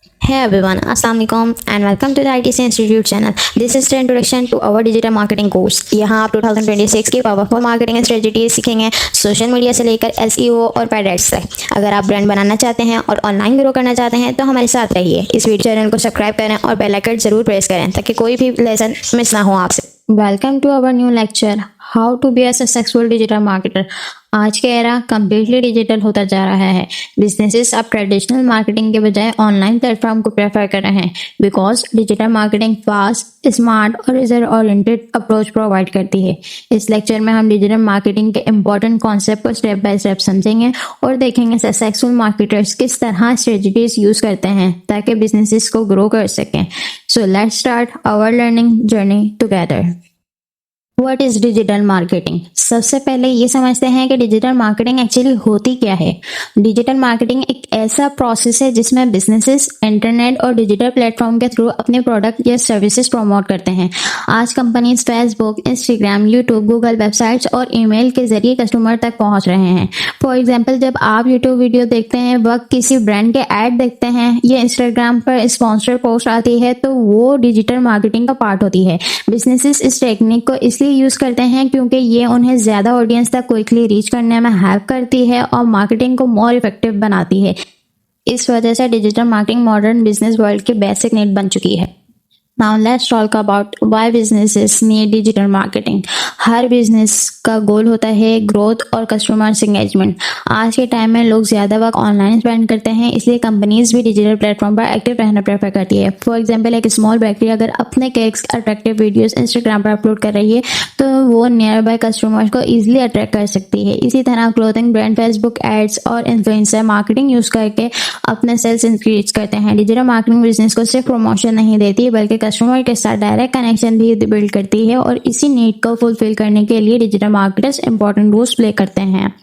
Hey everyone, Assalamualaikum and welcome to the ITC Institute channel. This is the introduction to our digital marketing course. यहाँ आप 2026 की powerful marketing strategy सीखेंगे, social media से लेकर SEO और paid ads तक। अगर आप ब्रांड बनाना चाहते हैं और ऑनलाइन ग्रो करना चाहते हैं तो हमारे साथ रहिए। इस वीडियो चैनल को सब्सक्राइब करें और बेल आइकन जरूर प्रेस करें ताकि कोई भी लेसन मिस ना हो आपसे। Welcome to our new lecture, how to be a successful digital marketer. आज का एरा कम्प्लीटली डिजिटल होता जा रहा है। बिजनेसेस अब ट्रेडिशनल मार्केटिंग के बजाय ऑनलाइन प्लेटफॉर्म को प्रेफर कर रहे हैं because digital marketing fast, smart और रिजल्ट ओरिएंटेड अप्रोच प्रोवाइड करती है। इस लेक्चर में हम डिजिटल मार्केटिंग के इम्पोर्टेंट कॉन्सेप्ट को स्टेप बाय स्टेप समझेंगे और देखेंगे सक्सेसफुल मार्केटर्स किस तरह स्ट्रेटजीज यूज करते हैं ताकि बिजनेसेस को ग्रो कर सकें। So let's start our learning journey together. What is digital marketing? सबसे पहले ये समझते हैं कि डिजिटल मार्केटिंग एक्चुअली होती क्या है। डिजिटल मार्केटिंग एक ऐसा प्रोसेस है जिसमें बिजनेसेस इंटरनेट और डिजिटल प्लेटफॉर्म के थ्रू अपने प्रोडक्ट या सर्विसेज प्रमोट करते हैं। आज companies Facebook, Instagram, YouTube, Google websites और ईमेल के जरिए कस्टमर तक पहुंच रहे हैं। फॉर एग्जाम्पल, जब आप यूट्यूब वीडियो देखते हैं, वक्त किसी ब्रांड के ऐड देखते हैं या इंस्टाग्राम पर स्पॉन्सर पोस्ट आती है तो वो डिजिटल मार्केटिंग का पार्ट होती है। बिजनेसेस इस टेक्निक को इसलिए यूज करते हैं क्योंकि ये उन्हें ज्यादा ऑडियंस तक क्विकली रीच करने में हेल्प करती है और मार्केटिंग को मोर इफेक्टिव बनाती है। इस वजह से digital marketing modern business world की बेसिक नीड बन चुकी है। Now let's talk about why businesses need digital marketing. Her business का गोल होता है ग्रोथ और कस्टमर्स एंगेजमेंट। आज के टाइम में लोग ज्यादा वक्त ऑनलाइन स्पेंड करते हैं, इसलिए कंपनीज भी डिजिटल प्लेटफॉर्म पर एक्टिव रहना प्रेफर करती है। फॉर एग्जांपल, एक स्मॉल बेकरी अगर अपने केक्स अट्रैक्टिव वीडियोस इंस्टाग्राम पर अपलोड कर रही है तो वो नियर बाय कस्टमर्स को इजिली अट्रैक्ट कर सकती है। इसी तरह क्लोथिंग ब्रांड फेसबुक एड्स और इन्फ्लुएंसर मार्केटिंग यूज करके अपने सेल्स इंक्रीज करते हैं। डिजिटल मार्केटिंग बिजनेस को सिर्फ प्रमोशन नहीं देती बल्कि कस्टमर के साथ डायरेक्ट कनेक्शन भी बिल्ड करती है और इसी नीड को फुलफिल करने के लिए digital marketers important roles play करते हैं।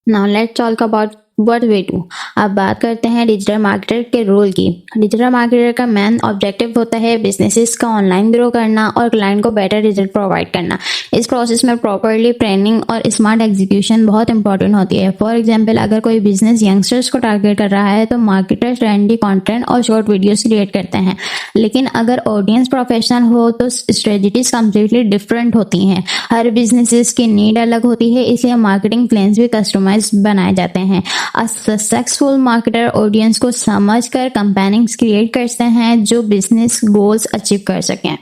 Now let's talk about what we do. अब बात करते हैं डिजिटल मार्केटर के रोल की। डिजिटल मार्केटर का मेन ऑब्जेक्टिव होता है बिजनेसेस का ऑनलाइन ग्रो करना और क्लाइंट को बेटर रिजल्ट प्रोवाइड करना। इस प्रोसेस में प्रॉपरली ट्रेनिंग और स्मार्ट एग्जीक्यूशन बहुत इंपॉर्टेंट होती है। फॉर एग्जाम्पल, अगर कोई बिजनेस यंगस्टर्स को टारगेट कर रहा है तो मार्केटर्स ट्रेंडी कंटेंट और शॉर्ट वीडियोस क्रिएट करते हैं, लेकिन अगर ऑडियंस प्रोफेशनल हो तो स्ट्रेटजीज कम्प्लीटली डिफरेंट होती हैं। हर बिजनेसेस की नीड अलग होती है, इसलिए मार्केटिंग प्लान्स भी कस्टमाइज बनाए जाते हैं। सक्सेसफुल मार्केटर ऑडियंस को समझकर कैंपेनिंग्स क्रिएट करते हैं जो बिजनेस गोल्स अचीव कर सकें।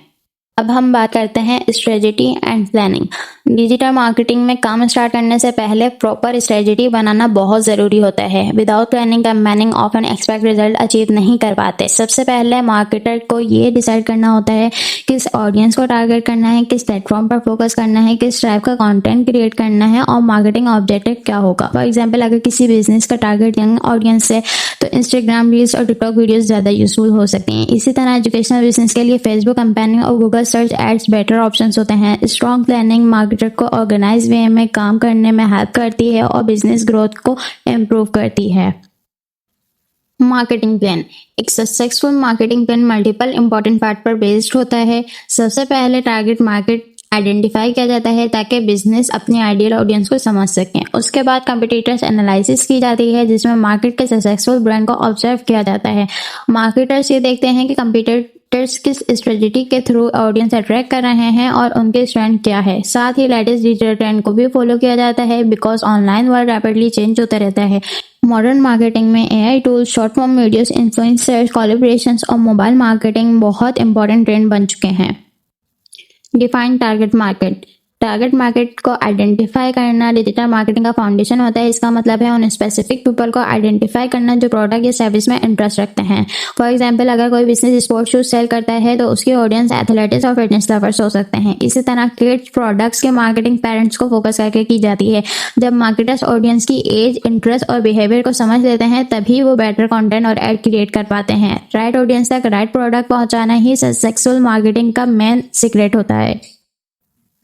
अब हम बात करते हैं strategy and planning. Digital marketing में काम स्टार्ट करने से पहले प्रॉपर स्ट्रेटजी बनाना बहुत ज़रूरी होता है। Without planning campaigning often expect result achieve नहीं कर पाते। सबसे पहले मार्केटर को ये डिसाइड करना होता है किस ऑडियंस को टारगेट करना है, किस प्लेटफॉर्म पर फोकस करना है, किस टाइप का कंटेंट क्रिएट करना है और मार्केटिंग ऑब्जेक्टिव क्या होगा। फॉर एग्जाम्पल, अगर किसी बिजनेस का टारगेट यंग ऑडियंस है तो इंस्टाग्राम रील्स और टिकटॉक वीडियोस ज़्यादा यूजफुल हो सकती हैं। इसी तरह एजुकेशनल बिजनेस के लिए फेसबुक कैंपेनिंग और Google search ads better options होते हैं। स्ट्रॉन्ग प्लानिंग मार्केटर को ऑर्गेनाइज वे में काम करने में हेल्प करती है और बिजनेस ग्रोथ को इम्प्रूव करती है। Marketing plan. एक successful marketing plan multiple important part पर बेस्ड होता है। सबसे पहले टारगेट मार्केट आइडेंटिफाई किया जाता है ताकि बिजनेस अपनी आइडियल ऑडियंस को समझ सकें। उसके बाद कंपटीटर्स एनालिसिस की जाती है जिसमें मार्केट के सक्सेसफुल ब्रांड को ऑब्जर्व किया जाता है। मार्केटर्स ये देखते हैं कि कंपटीटर्स किस स्ट्रेटजी के थ्रू ऑडियंस अट्रैक्ट कर रहे हैं और उनके स्ट्रेंथ क्या है। साथ ही लेटेस्ट डिजिटल ट्रेंड को भी फॉलो किया जाता है because online world rapidly change होता रहता है। मॉडर्न मार्केटिंग में AI tools, short form videos, influencers, collaborations और मोबाइल मार्केटिंग बहुत इंपॉर्टेंट ट्रेंड बन चुके हैं। Define target market. Target market को आइडेंटिफाई करना डिजिटल मार्केटिंग का फाउंडेशन होता है। इसका मतलब है उन स्पेसिफिक पीपल को आइडेंटिफाई करना जो प्रोडक्ट या सर्विस में इंटरेस्ट रखते हैं। फॉर एग्जांपल, अगर कोई बिजनेस स्पोर्ट्स शूज सेल करता है तो उसकी ऑडियंस एथलेटिक्स और फिटनेस लवर्स हो सकते हैं। इसी तरह किड्स प्रोडक्ट्स के मार्केटिंग पेरेंट्स को फोकस करके की जाती है। जब मार्केटर्स ऑडियंस की एज, इंटरेस्ट और बिहेवियर को समझ लेते हैं तभी वो बेटर कंटेंट और एड क्रिएट कर पाते हैं। राइट ऑडियंस तक राइट प्रोडक्ट पहुंचाना ही सक्सेसफुल मार्केटिंग का मेन सीक्रेट होता है।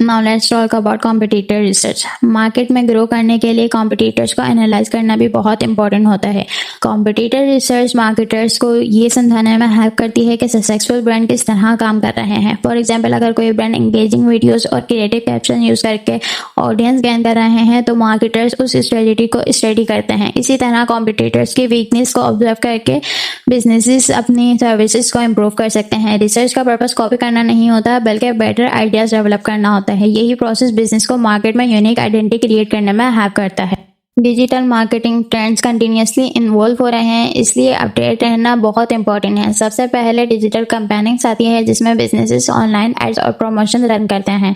Now let's talk about competitor research. Market में ग्रो करने के लिए कॉम्पिटिटर्स को एनालाइज करना भी बहुत इंपॉर्टेंट होता है। कॉम्पिटिटर रिसर्च मार्केटर्स को ये समझाने में हेल्प करती है कि सक्सेसफुल ब्रांड किस तरह काम कर रहे हैं। फॉर एग्जांपल, अगर कोई ब्रांड एंगेजिंग वीडियोस और क्रिएटिव कैप्शन यूज करके ऑडियंस गेन कर रहे हैं तो मार्केटर्स उस स्ट्रेटजी को स्टडी करते हैं। इसी तरह कॉम्पिटिटर्स की वीकनेस को ऑब्जर्व करके बिजनेसेस अपनी सर्विसेज को इम्प्रूव कर सकते हैं। रिसर्च का पर्पस कॉपी करना नहीं होता बल्कि बेटर आइडियाज डेवलप करना होता है। यही प्रोसेस बिजनेस को मार्केट में यूनिक आइडेंटिटी क्रिएट करने में हेल्प करता है। Digital marketing trends continuously involve हो रहे हैं, इसलिए अपडेट रहना बहुत इंपॉर्टेंट है। सबसे पहले डिजिटल कैंपेनिंग्स आती है जिसमें बिजनेसेस ऑनलाइन एड्स और प्रमोशन रन करते हैं।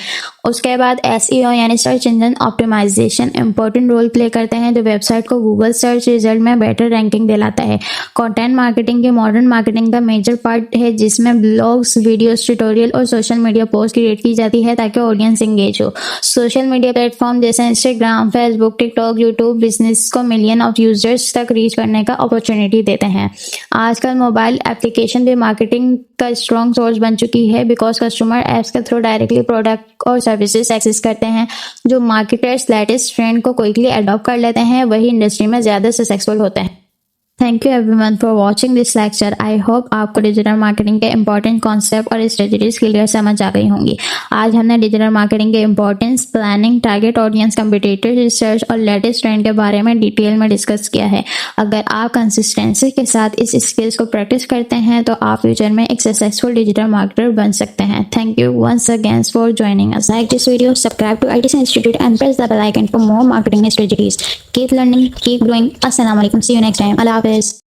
उसके बाद एसईओ यानी search engine optimisation important role play करते हैं, जो वेबसाइट को गूगल सर्च रिजल्ट में बेटर रैंकिंग दिलाता है। कंटेंट मार्केटिंग की मॉडर्न मार्केटिंग का मेजर पार्ट है जिसमें ब्लॉग्स, वीडियोस, ट्यूटोरियल और सोशल मीडिया पोस्ट क्रिएट की जाती है ताकि ऑडियंस एंगेज हो। सोशल मीडिया प्लेटफॉर्म जैसे Instagram, Facebook, TikTok, YouTube business को मिलियन ऑफ यूजर्स तक रीच करने का अपॉर्चुनिटी देते हैं। आजकल मोबाइल एप्लीकेशन भी मार्केटिंग का स्ट्रॉन्ग सोर्स बन चुकी है बिकॉज कस्टमर ऐप्स के थ्रू डायरेक्टली प्रोडक्ट और सर्विसेज एक्सेस करते हैं। जो मार्केटर्स लेटेस्ट ट्रेंड को क्विकली अडॉप्ट कर लेते हैं वही इंडस्ट्री में ज़्यादा सक्सेसफुल होते हैं। Thank you everyone for watching this lecture. I hope आपको डिजिटल मार्केटिंग के इंपॉर्टेंट कॉन्सेप्ट और स्ट्रेटजीज क्लियर समझ आ गई होंगी। आज हमने डिजिटल मार्केटिंग के importance, planning, target audience, competitor research और लेटेस्ट ट्रेंड के बारे में डिटेल में डिस्कस किया है। अगर आप कंसिस्टेंसी के साथ इस स्किल्स को प्रैक्टिस करते हैं तो आप फ्यूचर में एक सक्सेसफुल डिजिटल मार्केटर बन सकते हैं। Thank you once again for joining us. Like this video, subscribe to ITC Institute and press the bell icon for more marketing strategies. Keep learning, keep growing. Assalamu alaikum. See you next time. Allah Hafiz.